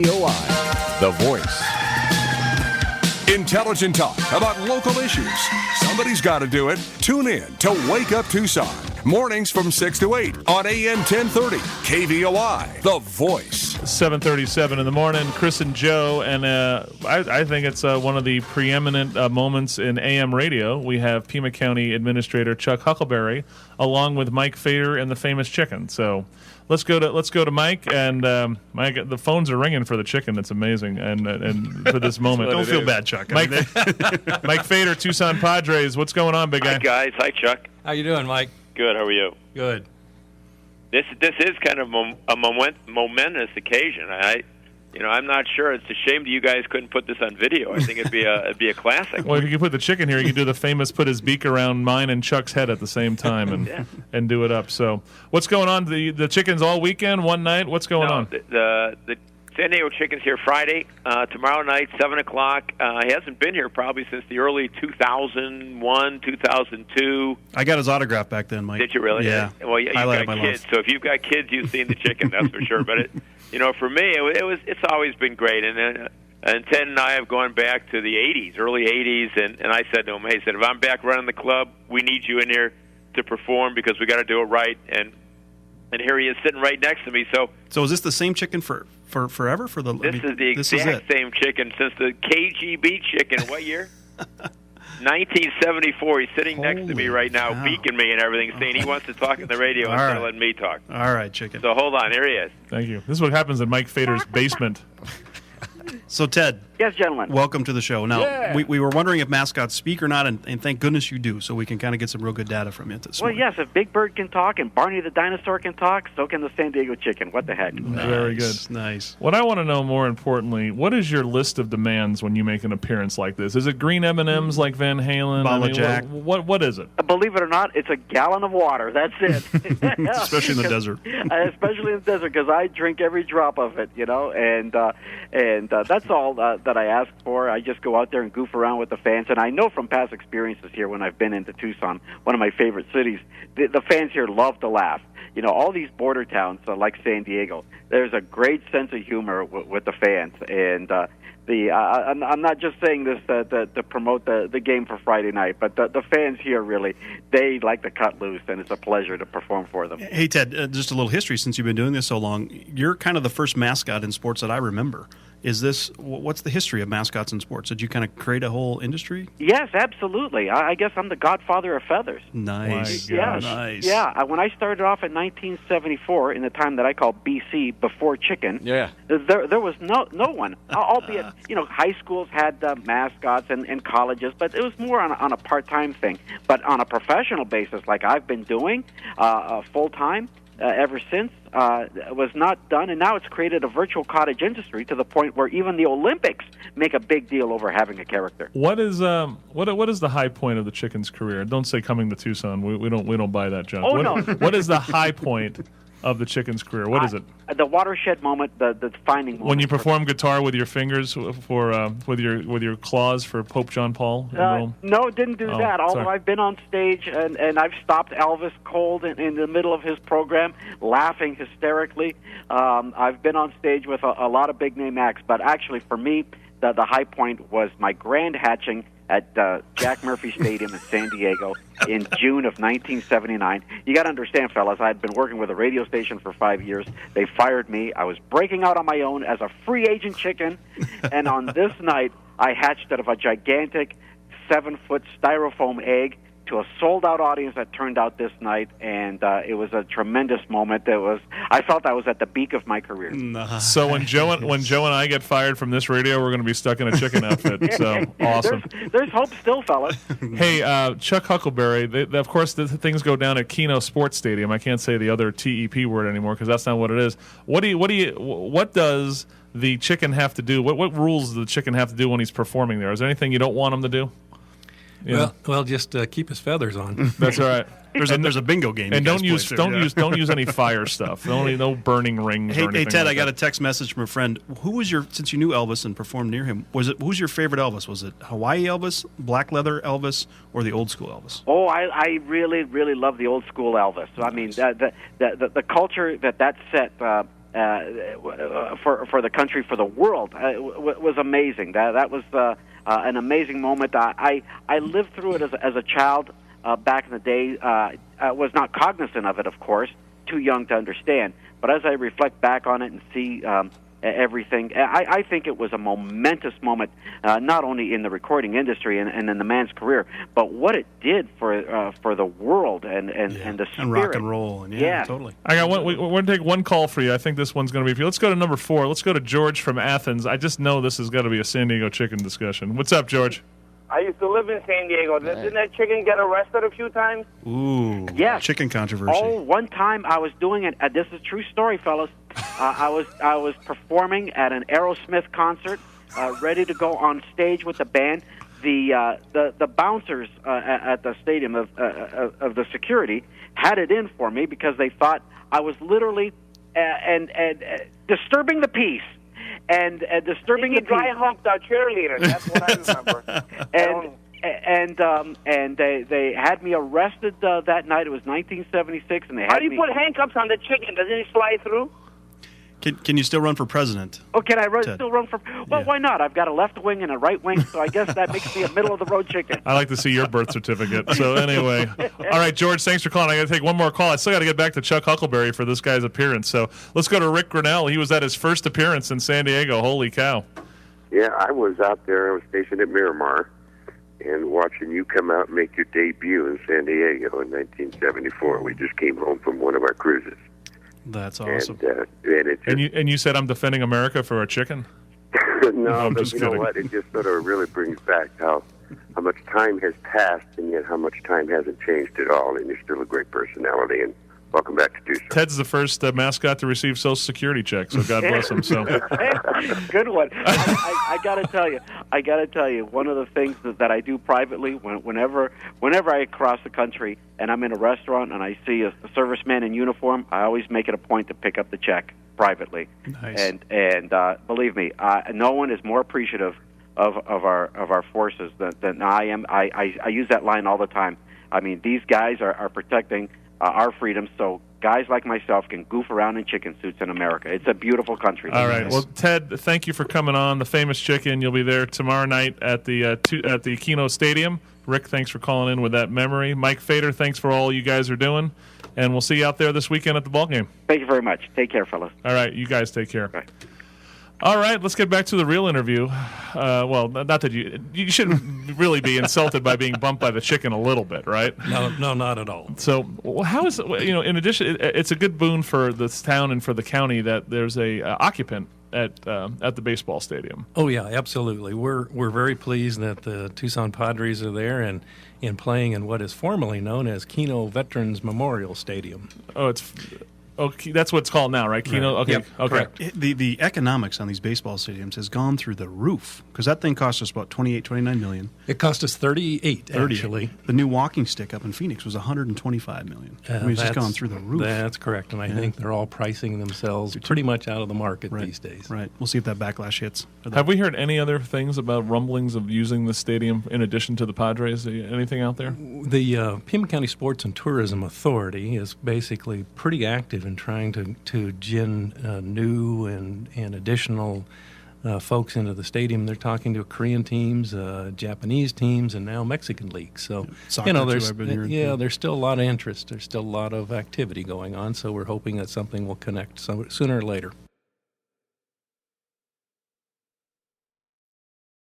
KVOI, The Voice. Intelligent talk about local issues. Somebody's got to do it. Tune in to Wake Up Tucson. Mornings from 6 to 8 on AM 1030. KVOI, The Voice. 7:37 in the morning. Chris and Joe, and I think it's one of the preeminent moments in AM radio. We have Pima County Administrator Chuck Huckleberry, along with Mike Fader and the famous chicken. So let's go to Mike, and Mike, the phones are ringing for the chicken. It's amazing, and for this moment, Don't feel bad, Chuck. Mike, Mike Fader, Tucson Padres. What's going on, big guy? Hi guys. Hi Chuck. How you doing, Mike? Good. How are you? Good. This is kind of a momentous occasion. I'm not sure. It's a shame that you guys couldn't put this on video. I think it'd be a classic. Well, if you could put the chicken here, you could do the famous put his beak around mine and Chuck's head at the same time and do it up. So, what's going on? The chicken's all weekend, one night. What's going on? The San Diego Chicken's here Friday, tomorrow night, 7 o'clock. He hasn't been here probably since the early 2001, 2002. I got his autograph back then, Mike. Did you really? Yeah. Well, you've got kids, so if you've got kids, you've seen the chicken, that's for sure. But for me, it's always been great. And Ted and I have gone back to the 80s, early 80s, and I said to him, hey, if I'm back running the club, we need you in here to perform because we got to do it right. And here he is sitting right next to me. So is this the same chicken for forever? This is the exact same chicken since the KGB chicken. What year? 1974. He's sitting next to me right now, beaking me and everything, saying he wants to talk on the radio instead of letting me talk. All right, chicken. So hold on. Here he is. Thank you. This is what happens in Mike Fader's basement. So, Ted. Yes, gentlemen. Welcome to the show. Now, we were wondering if mascots speak or not, and thank goodness you do, so we can kind of get some real good data from you this morning. Well, yes, if Big Bird can talk and Barney the dinosaur can talk, so can the San Diego Chicken. What the heck? Nice. Very good. Nice. What I want to know more importantly, what is your list of demands when you make an appearance like this? Is it green M&Ms like Van Halen? Bala Jack. What is it? Believe it or not, it's a gallon of water. That's it. Especially in the desert. Especially in the desert, because I drink every drop of it, and that's all that I ask for. I just go out there and goof around with the fans, and I know from past experiences here when I've been into Tucson, one of my favorite cities, the fans here love to laugh. All these border towns like San Diego, there's a great sense of humor with the fans, and I'm not just saying this to promote the game for Friday night, but the fans here really, they like to cut loose, and it's a pleasure to perform for them. Hey, Ted, just a little history since you've been doing this so long. You're kind of the first mascot in sports that I remember. What's the history of mascots in sports? Did you kind of create a whole industry? Yes, absolutely. I guess I'm the godfather of feathers. Nice. Yes. Nice. Yeah. When I started off in 1974, in the time that I call BC, before chicken, there was no one. Albeit, high schools had mascots and colleges, but it was more on a part-time thing. But on a professional basis, like I've been doing full-time, ever since, was not done, and now it's created a virtual cottage industry to the point where even the Olympics make a big deal over having a character. What is what is the high point of the chicken's career? Don't say coming to Tucson. We don't buy that junk. No. What is the high point of the chicken's career? What is it? The watershed moment, the defining moment. When you perform guitar with your fingers with your claws for Pope John Paul in Rome? No, didn't do that. Although sorry. I've been on stage and I've stopped Elvis cold in the middle of his program, laughing hysterically. I've been on stage with a lot of big name acts, but actually for me, the high point was my grand hatching at Jack Murphy Stadium in San Diego in June of 1979. You got to understand, fellas, I had been working with a radio station for 5 years. They fired me. I was breaking out on my own as a free agent chicken, and on this night, I hatched out of a gigantic 7-foot styrofoam egg to a sold-out audience that turned out this night, and it was a tremendous moment. I felt I was at the peak of my career. Nice. So when Joe and I get fired from this radio, we're going to be stuck in a chicken outfit. So awesome. There's hope still, fellas. Hey, Chuck Huckleberry. Of course, the things go down at Keno Sports Stadium. I can't say the other TEP word anymore because that's not what it is. What does the chicken have to do? What rules does the chicken have to do when he's performing there? Is there anything you don't want him to do? Well, just keep his feathers on. That's all right. There's a bingo game. And don't use any fire stuff. No burning rings. Hey, or anything Ted, like I got that. a text message from a friend. Since you knew Elvis and performed near him, who's your favorite Elvis? Was it Hawaii Elvis, black leather Elvis, or the old school Elvis? Oh, I really, really love the old school Elvis. I mean, the culture that set for the country, for the world, was amazing. That was an amazing moment. I lived through it as a child back in the day. I was not cognizant of it, of course, too young to understand. But as I reflect back on it and see everything, I think it was a momentous moment, not only in the recording industry and in the man's career, but what it did for the world and the spirit. And rock and roll. And yeah, totally. I got one. We're going to take one call for you. I think this one's going to be for you. Let's go to number 4. Let's go to George from Athens. I just know this has got to be a San Diego chicken discussion. What's up, George? I used to live in San Diego. Didn't that chicken get arrested a few times? Ooh, yes. Chicken controversy. Oh, one time I was doing it. This is a true story, fellas. I was performing at an Aerosmith concert, ready to go on stage with the band. The bouncers at the stadium of the security had it in for me because they thought I was literally and disturbing the peace. And disturbing the dry humped our cheerleader. That's what I remember. and they had me arrested that night. It was 1976, and they had How do you put handcuffs on the chicken? Doesn't he slide through? Can you still run for president? Oh, can I still run for? Well, why not? I've got a left wing and a right wing, so I guess that makes me a middle of the road chicken. I like to see your birth certificate. So anyway, all right, George, thanks for calling. I got to take one more call. I still got to get back to Chuck Huckleberry for this guy's appearance. So let's go to Rick Grinnell. He was at his first appearance in San Diego. Holy cow! Yeah, I was out there. I was stationed at Miramar, and watching you come out and make your debut in San Diego in 1974. We just came home from one of our cruises. That's awesome. And you said I'm defending America for a chicken? No, but you know what? It just sort of really brings back how much time has passed, and yet how much time hasn't changed at all. And you're still a great personality. And welcome back to Tucson. Ted's the first mascot to receive Social Security check, so God bless him. So good one. I got to tell you, one of the things that I do privately whenever I cross the country and I'm in a restaurant and I see a serviceman in uniform, I always make it a point to pick up the check privately. Nice. And believe me, no one is more appreciative of our forces than I am. I use that line all the time. I mean, these guys are protecting our freedom, so guys like myself can goof around in chicken suits in America. It's a beautiful country. All right. Well, Ted, thank you for coming on. The Famous Chicken. You'll be there tomorrow night at the Keno Stadium. Rick, thanks for calling in with that memory. Mike Fader, thanks for all you guys are doing. And we'll see you out there this weekend at the ballgame. Thank you very much. Take care, fellas. All right. You guys take care. Right. All right, let's get back to the real interview. Well, not that you shouldn't really be insulted by being bumped by the chicken a little bit, right? No, not at all. So, how is in addition, it's a good boon for this town and for the county that there's a occupant at the baseball stadium. Oh yeah, absolutely. We're very pleased that the Tucson Padres are there and playing in what is formerly known as Keno Veterans Memorial Stadium. Okay, that's what it's called now, right? Keno. Right. Okay. Yep, okay. correct. The economics on these baseball stadiums has gone through the roof because that thing cost us about $29 million. It cost us 38, actually. The new walking stick up in Phoenix was $125 million. It's just gone through the roof. That's correct, and I think they're all pricing themselves pretty much out of the market these days. Right. We'll see if that backlash hits. Have we heard any other things about rumblings of using the stadium in addition to the Padres? Anything out there? The Pima County Sports and Tourism Authority is basically pretty active in trying to gin new and additional folks into the stadium. They're talking to Korean teams, Japanese teams, and now Mexican leagues. So Soccer there's still a lot of interest. There's still a lot of activity going on. So we're hoping that something will connect sooner or later.